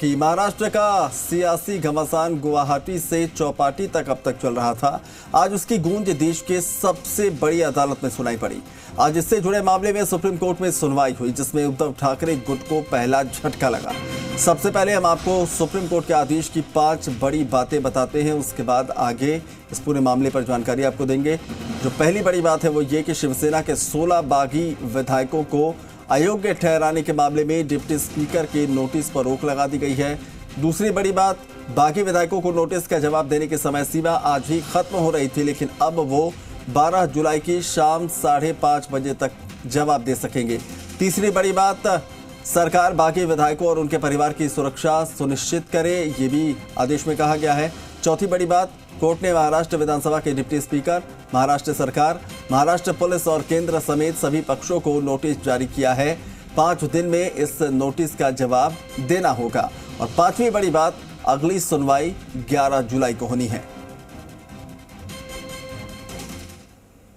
कि महाराष्ट्र का सियासी घमासान गुवाहाटी से चौपाटी तक अब तक चल रहा था। आज उसकी गूंज देश के सबसे बड़ी अदालत में सुनाई पड़ी। आज इससे जुड़े मामले में सुप्रीम कोर्ट में सुनवाई हुई, जिसमें उद्धव ठाकरे गुट को पहला झटका लगा। सबसे पहले हम आपको सुप्रीम कोर्ट के आदेश की 5 बड़ी बातें बताते हैं, उसके बाद आगे इस पूरे मामले पर जानकारी आपको देंगे। जो पहली बड़ी बात है वो ये कि शिवसेना के 16 बागी विधायकों को अयोग्य ठहराने के मामले में डिप्टी स्पीकर के नोटिस पर रोक लगा दी गई है। दूसरी बड़ी बात, बागी विधायकों को नोटिस का जवाब देने की समय सीमा आज ही खत्म हो रही थी, लेकिन अब वो 12 जुलाई की शाम 5:30 बजे तक जवाब दे सकेंगे। तीसरी बड़ी बात, सरकार बागी विधायकों और उनके परिवार की सुरक्षा सुनिश्चित करे, ये भी आदेश में कहा गया है। चौथी बड़ी बात, कोर्ट ने महाराष्ट्र विधानसभा के डिप्टी स्पीकर, महाराष्ट्र सरकार, महाराष्ट्र पुलिस और केंद्र समेत सभी पक्षों को नोटिस जारी किया है। 5 दिन में इस नोटिस का जवाब देना होगा। और 5वीं बड़ी बात, अगली सुनवाई 11 जुलाई को होनी है।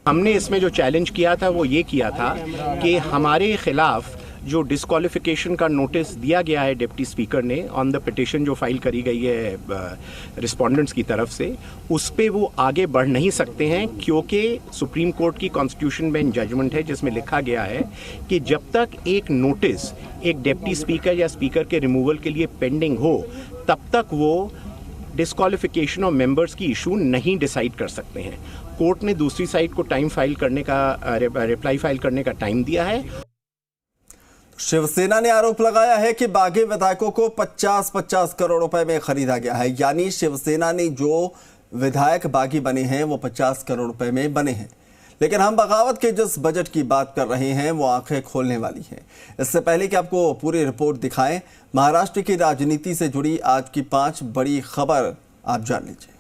हमने इसमें जो चैलेंज किया था वो ये किया था कि हमारे खिलाफ जो डिस्क्वालिफिकेशन का नोटिस दिया गया है डिप्टी स्पीकर ने ऑन द पिटिशन जो फाइल करी गई है रिस्पोंडेंट्स की तरफ से, उस पे वो आगे बढ़ नहीं सकते हैं, क्योंकि सुप्रीम कोर्ट की कॉन्स्टिट्यूशन बेंच जजमेंट है जिसमें लिखा गया है कि जब तक एक नोटिस एक डिप्टी स्पीकर या स्पीकर के रिमूवल के लिए पेंडिंग हो, तब तक वो डिस्क्वालिफिकेशन ऑफ मेंबर्स की इशू नहीं डिसाइड कर सकते हैं। कोर्ट ने दूसरी साइड को टाइम फाइल करने का रिप्लाई फाइल करने का टाइम दिया है। शिवसेना ने आरोप लगाया है कि बागी विधायकों को 50-50 करोड़ रुपए में खरीदा गया है। यानी शिवसेना ने जो विधायक बागी बने हैं वो 50 करोड़ रुपए में बने हैं। लेकिन हम बगावत के जिस बजट की बात कर रहे हैं वो आंखें खोलने वाली है। इससे पहले कि आपको पूरी रिपोर्ट दिखाएं, महाराष्ट्र की राजनीति से जुड़ी आज की 5 बड़ी खबर आप जान लीजिए।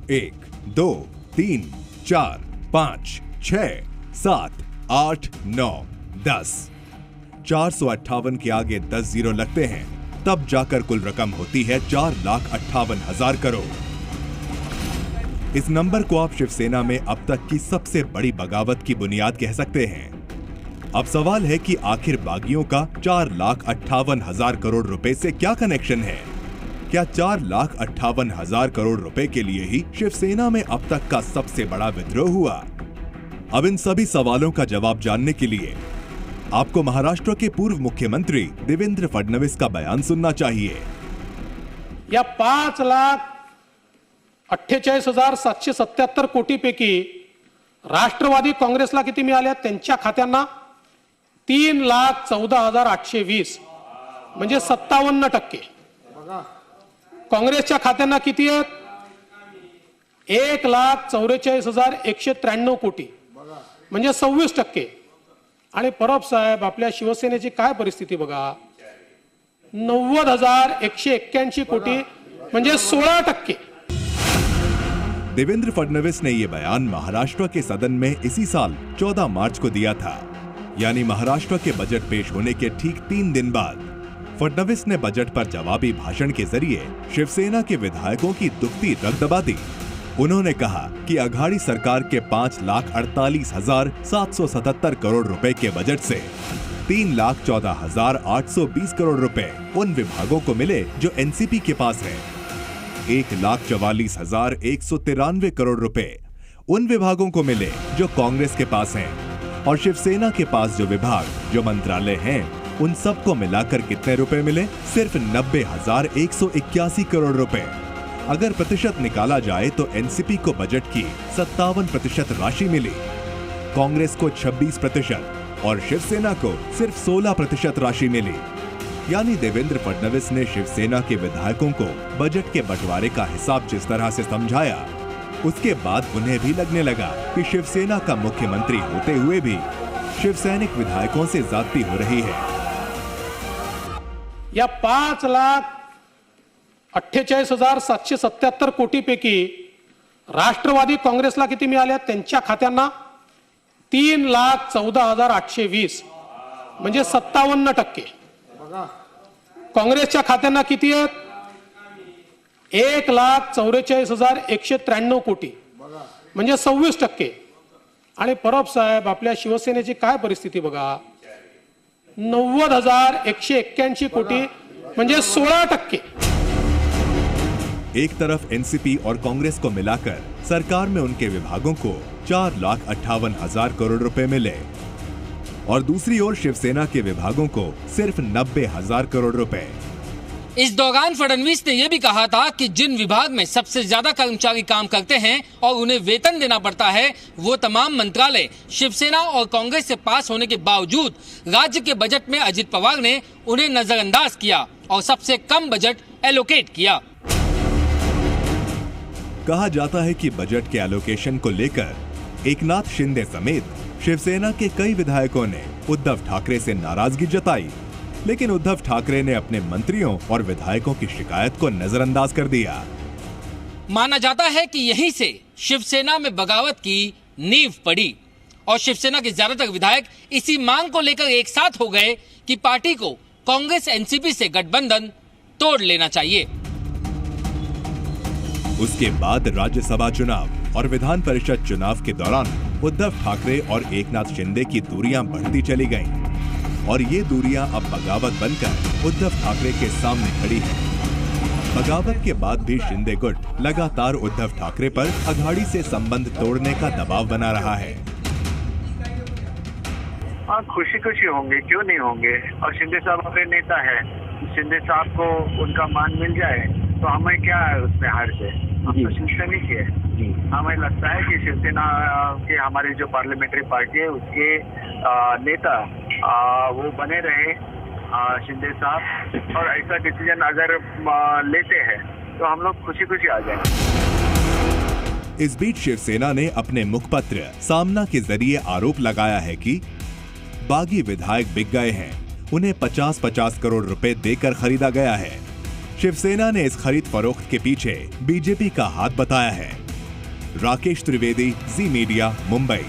एक, 2, 3, 4, 5, 6, 7, 8, 9, 10। 458 के आगे 10 जीरो लगते हैं, तब जाकर कुल रकम होती है 4,58,000 करोड़। इस नंबर को आप शिवसेना में अब तक की सबसे बड़ी बगावत की बुनियाद कह सकते हैं। अब सवाल है कि आखिर बागियों का 4,58,000 करोड़ रुपए से क्या कनेक्शन है? क्या 4,58,000 करोड़ रुपए के लिए ही शिवसेना में अब तक का सबसे बड़ा विद्रोह हुआ? अब इन सभी सवालों का जवाब जानने के लिए आपको महाराष्ट्र के पूर्व मुख्यमंत्री देवेंद्र फडणवीस का बयान सुनना चाहिए। या 5,48,777 कोटीपैकी राष्ट्रवादी काँग्रेसला किती मिळाले? त्यांच्या खात्यांना 3,14,820 म्हणजे 57%। काँग्रेसच्या खात्यांना किती आहेत? 1,44,193 कोटी म्हणजे 26%। आणि परब साहेब, आपल्या शिवसेनेची काय परिस्थिती बघा, 90,181 कोटी म्हणजे 16%। देवेंद्र फडणवीस ने यह बयान महाराष्ट्र के सदन में इसी साल 14 मार्च को दिया था, यानी महाराष्ट्र के बजट पेश होने के ठीक 3 दिन बाद। फडणवीस ने बजट पर जवाबी भाषण के जरिए शिवसेना के विधायकों की दुखती रग दबा दी। उन्होंने कहा कि अघाड़ी सरकार के 5,48,777 करोड़ रुपए के बजट से 3,14,820 करोड़ रुपए उन विभागों को मिले जो एनसीपी के पास है। 1,44,193 करोड़ रुपए उन विभागों को मिले जो कांग्रेस के पास हैं, और शिवसेना के पास जो विभाग, जो मंत्रालय हैं, उन सबको मिलाकर कितने रुपए मिले? सिर्फ 90,181 करोड़ रुपए। अगर प्रतिशत निकाला जाए तो एनसीपी को बजट की 57% राशि मिली, कांग्रेस को 26% और शिवसेना को सिर्फ 16% राशि मिली। यानी देवेंद्र फडणवीस ने शिवसेना के विधायकों को बजट के बंटवारे का हिसाब जिस तरह से समझाया, उसके बाद उन्हें भी लगने लगा कि शिवसेना का मुख्यमंत्री होते हुए भी शिवसैनिक विधायकों से ज्यादती हो रही है। या 5,48,777 कोटीपैकी राष्ट्रवादी काँग्रेसला किती मिळाले त्यांच्या खात्यांना 3,14,820 म्हणजे 57%. काँग्रेसच्या खात्यांना किती आहेत 1,44,193 कोटी म्हणजे 26%. आणि परब साहेब आपल्या शिवसेनेची काय परिस्थिती बघा 90,181 कोटी म्हणजे 16%. एक तरफ एनसीपी और कांग्रेस को मिलाकर सरकार में उनके विभागों को 4,58,000 करोड़ रुपए मिले और दूसरी ओर शिवसेना के विभागों को सिर्फ 90,000 करोड़ रुपए। इस दौरान फडणवीस ने यह भी कहा था कि जिन विभाग में सबसे ज्यादा कर्मचारी काम करते हैं और उन्हें वेतन देना पड़ता है वो तमाम मंत्रालय शिवसेना और कांग्रेस से पास होने के बावजूद राज्य के बजट में अजित पवार ने उन्हें नजरअंदाज किया और सबसे कम बजट एलोकेट किया। कहा जाता है कि बजट के एलोकेशन को लेकर एकनाथ शिंदे समेत शिवसेना के कई विधायकों ने उद्धव ठाकरे से नाराजगी जताई, लेकिन उद्धव ठाकरे ने अपने मंत्रियों और विधायकों की शिकायत को नजरअंदाज कर दिया। माना जाता है कि यहीं से शिवसेना में बगावत की नींव पड़ी और शिवसेना के ज्यादातर विधायक इसी मांग को लेकर एक साथ हो गए कि पार्टी को कांग्रेस एनसीपी से गठबंधन तोड़ लेना चाहिए। उसके बाद राज्यसभा चुनाव और विधान परिषद चुनाव के दौरान उद्धव ठाकरे और एकनाथ शिंदे की दूरियां बढ़ती चली गईं और ये दूरियां अब बगावत बनकर उद्धव ठाकरे के सामने खड़ी है। बगावत के बाद भी शिंदे गुट लगातार उद्धव ठाकरे पर अघाड़ी से संबंध तोड़ने का दबाव बना रहा है। हाँ, खुशी खुशी होंगे, क्यों नहीं होंगे। और शिंदे साहब हमारे नेता है, शिंदे साहब को उनका मान मिल जाए तो हमें क्या है उसमें हार से, हम तो शिवसेना के हैं। हमें लगता है कि शिवसेना के हमारी जो पार्लियामेंट्री पार्टी है उसके नेता वो बने रहे शिंदे साहब, और ऐसा डिसीजन अगर लेते हैं तो हम लोग खुशी खुशी आ जाएंगे। इस बीच शिवसेना ने अपने मुखपत्र सामना के जरिए आरोप लगाया है कि बागी विधायक बिक गए हैं, उन्हें 50-50 करोड़ रुपए देकर खरीदा गया है। शिवसेना ने इस खरीद फरोख्त के पीछे बीजेपी का हाथ बताया है। राकेश त्रिवेदी, जी मीडिया, मुंबई।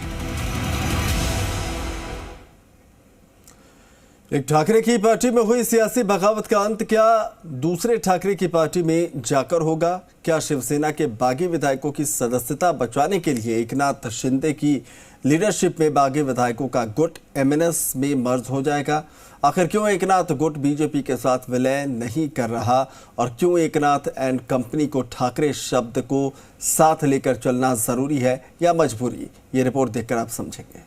एक ठाकरे की पार्टी में हुई सियासी बगावत का अंत क्या दूसरे ठाकरे की पार्टी में जाकर होगा? क्या शिवसेना के बागी विधायकों की सदस्यता बचाने के लिए एकनाथ शिंदे की लीडरशिप में बागी विधायकों का गुट एमएनएस में मर्ज हो जाएगा? आखिर क्यों एकनाथ गुट बीजेपी के साथ विलय नहीं कर रहा और क्यों एकनाथ एंड कंपनी को ठाकरे शब्द को साथ लेकर चलना जरूरी है या मजबूरी? ये रिपोर्ट देखकर आप समझेंगे।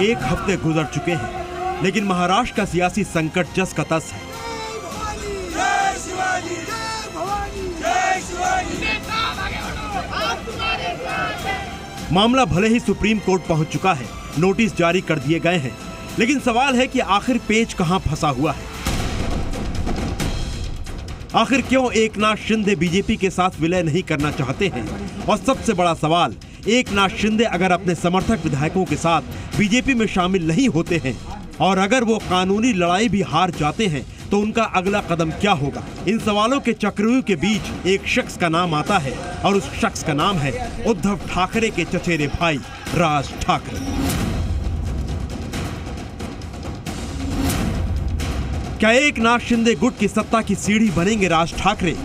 एक हफ्ते गुजर चुके हैं, लेकिन महाराष्ट्र का सियासी संकट जस का तस है। मामला भले ही सुप्रीम कोर्ट पहुंच चुका है, नोटिस जारी कर दिए गए हैं, लेकिन सवाल है कि आखिर पेच कहां फंसा हुआ है। आखिर क्यों एकनाथ शिंदे बीजेपी के साथ विलय नहीं करना चाहते हैं? और सबसे बड़ा सवाल, एकनाथ शिंदे अगर अपने समर्थक विधायकों के साथ बीजेपी में शामिल नहीं होते हैं और अगर वो कानूनी लड़ाई भी हार जाते हैं तो उनका अगला कदम क्या होगा? इन सवालों के चक्रव्यूह के बीच एक शख्स का नाम आता है और उस शख्स का नाम है उद्धव ठाकरे के चचेरे भाई राज ठाकरे। क्या एकनाथ शिंदे गुट की सत्ता की सीढ़ी बनेंगे राज ठाकरे?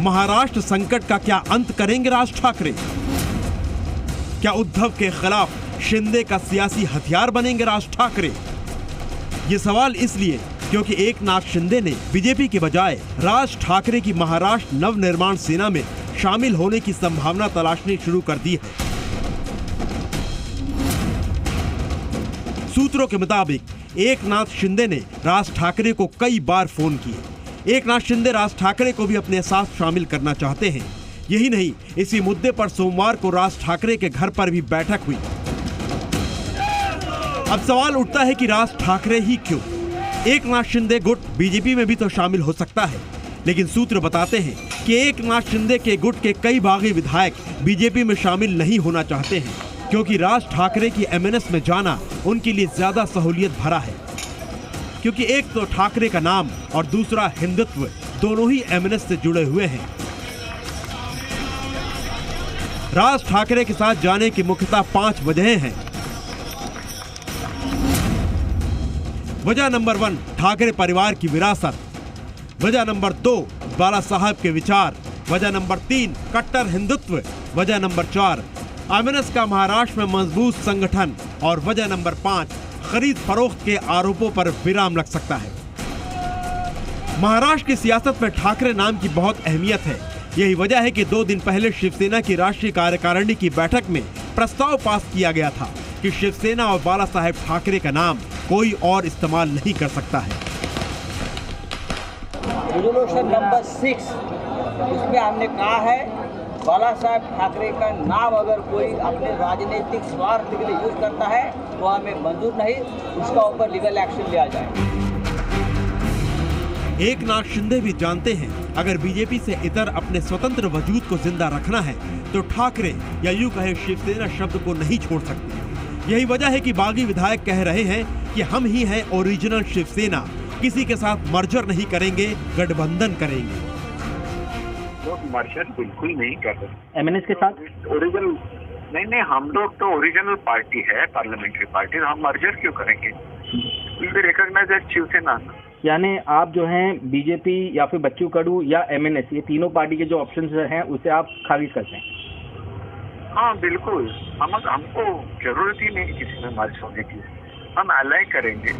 महाराष्ट्र संकट का क्या अंत करेंगे राज ठाकरे? क्या उद्धव के खिलाफ शिंदे का सियासी हथियार बनेंगे राज ठाकरे? ये सवाल इसलिए क्योंकि एकनाथ शिंदे ने बीजेपी के बजाय राज ठाकरे की महाराष्ट्र नवनिर्माण सेना में शामिल होने की संभावना तलाशनी शुरू कर दी है। सूत्रों के मुताबिक एकनाथ शिंदे ने राज ठाकरे को कई बार फोन किए। एकनाथ शिंदे राज ठाकरे को भी अपने साथ शामिल करना चाहते हैं। यही नहीं, इसी मुद्दे पर सोमवार को राज ठाकरे के घर पर भी बैठक हुई। अब सवाल उठता है कि राज ठाकरे ही क्यों? एकनाथ शिंदे गुट बीजेपी में भी तो शामिल हो सकता है, लेकिन सूत्र बताते हैं कि एकनाथ शिंदे के गुट के कई बागी विधायक बीजेपी में शामिल नहीं होना चाहते हैं, क्योंकि राज ठाकरे की एमएनएस में जाना उनके लिए ज्यादा सहूलियत भरा है। क्योंकि एक तो ठाकरे का नाम और दूसरा हिंदुत्व दोनों ही एमएनएस से जुड़े हुए हैं। राज ठाकरे के साथ जाने की मुख्यतः 5 वजहें हैं। वजह नंबर 1, ठाकरे परिवार की विरासत। वजह नंबर 2, बाला साहब के विचार। वजह नंबर 3, कट्टर हिंदुत्व। वजह नंबर 4, एमएनएस का महाराष्ट्र में मजबूत संगठन। और वजह नंबर 5, खरीद फरोख्त के आरोपों पर विराम लग सकता है। महाराष्ट्र की सियासत में ठाकरे नाम की बहुत अहमियत है। यही वजह है कि 2 दिन पहले शिवसेना की राष्ट्रीय कार्यकारिणी की बैठक में प्रस्ताव पास किया गया था कि शिवसेना और बाला साहेब ठाकरे का नाम कोई और इस्तेमाल नहीं कर सकता है। रेजोल्यूशन नंबर 6 उसमें हमने कहा है बाला साहेब ठाकरे का नाम अगर कोई अपने राजनीतिक स्वार्थ के लिए यूज करता है तो हमें मंजूर नहीं, उसका ऊपर लीगल एक्शन लिया जाए। एकनाथ शिंदे भी जानते हैं अगर बीजेपी से इतर अपने स्वतंत्र वजूद को जिंदा रखना है तो ठाकरे या यूं कहे शिवसेना शब्द को नहीं छोड़ सकते। यही वजह है कि बागी विधायक कह रहे हैं कि हम ही हैं ओरिजिनल शिवसेना, किसी के साथ मर्जर नहीं करेंगे, गठबंधन करेंगे। लोग मर्जर बिल्कुल नहीं कर रहे एमएनएस के साथ ओरिजिनल नहीं, हम लोग तो ओरिजिनल पार्टी है, पार्लियामेंट्री पार्टी, हम मर्जर क्यों करेंगे? Will be recognised as Shiv Sena. यानी आप जो हैं बीजेपी या फिर बच्चू कडू या एमएनएस, ये तीनों पार्टी के जो ऑप्शंस हैं उसे आप खारिज करते हैं? हाँ बिल्कुल, हमको जरूरत ही नहीं किसी में मर्ज होने की, हम अलाइ करेंगे।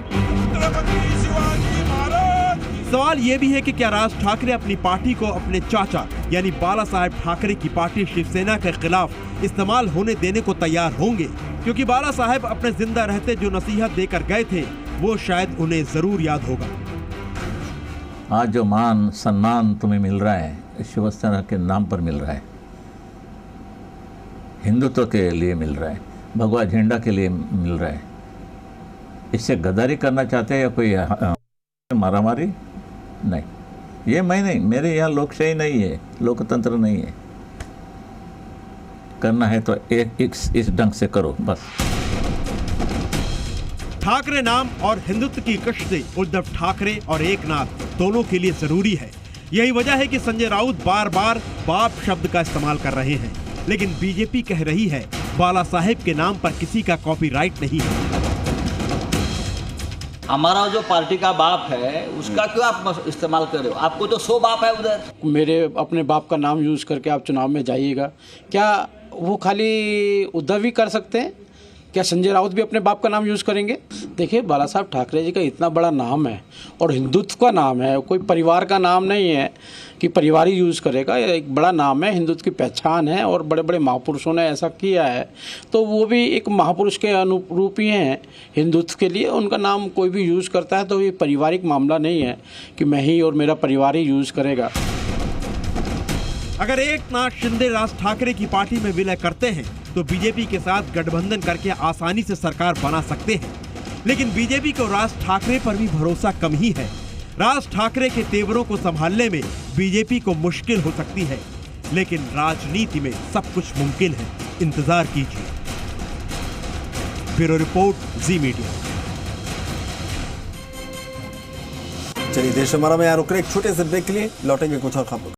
सवाल ये भी है कि क्या राज ठाकरे अपनी पार्टी को अपने चाचा यानी बाला साहेब ठाकरे की पार्टी शिवसेना के खिलाफ इस्तेमाल होने देने को तैयार होंगे? क्योंकि बाला साहेब अपने जिंदा रहते जो नसीहत देकर गए थे वो शायद उन्हें जरूर याद होगा। आज जो मान सम्मान तुम्हें मिल रहा है शिवसेना के नाम पर मिल रहा है, हिंदुत्व के लिए मिल रहा है, भगवा झंडा के लिए मिल रहा है, इससे गद्दारी करना चाहते हैं या कोई मारामारी? नहीं, ये मैं नहीं, मेरे यहाँ लोकशाही नहीं है, लोकतंत्र नहीं है। करना है तो इस ढंग से करो बस। ठाकरे नाम और हिंदुत्व की कश्ती उद्धव ठाकरे और एकनाथ दोनों के लिए जरूरी है। यही वजह है कि संजय राउत बार बार बाप शब्द का इस्तेमाल कर रहे हैं, लेकिन बीजेपी कह रही है बाला साहेब के नाम पर किसी का कॉपीराइट नहीं है। हमारा जो पार्टी का बाप है उसका क्यों आप इस्तेमाल कर रहे हो? आपको तो 100 बाप है उधर। मेरे अपने बाप का नाम यूज़ करके आप चुनाव में जाइएगा, क्या वो खाली उद्धव ही कर सकते हैं? क्या संजय राउत भी अपने बाप का नाम यूज़ करेंगे? देखिए, बाला साहब ठाकरे जी का इतना बड़ा नाम है और हिंदुत्व का नाम है, कोई परिवार का नाम नहीं है कि परिवार ही यूज़ करेगा। एक बड़ा नाम है, हिंदुत्व की पहचान है और बड़े बड़े महापुरुषों ने ऐसा किया है, तो वो भी एक महापुरुष के अनुरूप ही हैं हिंदुत्व के लिए। उनका नाम कोई भी यूज़ करता है तो ये पारिवारिक मामला नहीं है कि मैं ही और मेरा परिवार ही यूज़ करेगा। अगर एकनाथ शिंदे राज ठाकरे की पार्टी में विलय करते हैं तो बीजेपी के साथ गठबंधन करके आसानी से सरकार बना सकते हैं, लेकिन बीजेपी को राज ठाकरे पर भी भरोसा कम ही है। राज ठाकरे के तेवरों को संभालने में बीजेपी को मुश्किल हो सकती है, लेकिन राजनीति में सब कुछ मुमकिन है। इंतजार कीजिए। ब्यूरो रिपोर्ट, जी मीडिया। चलिए देश हमारा में यहाँ रुक रहे एक छोटे से ब्रेक के लिए, लौटेंगे कुछ और खबरों।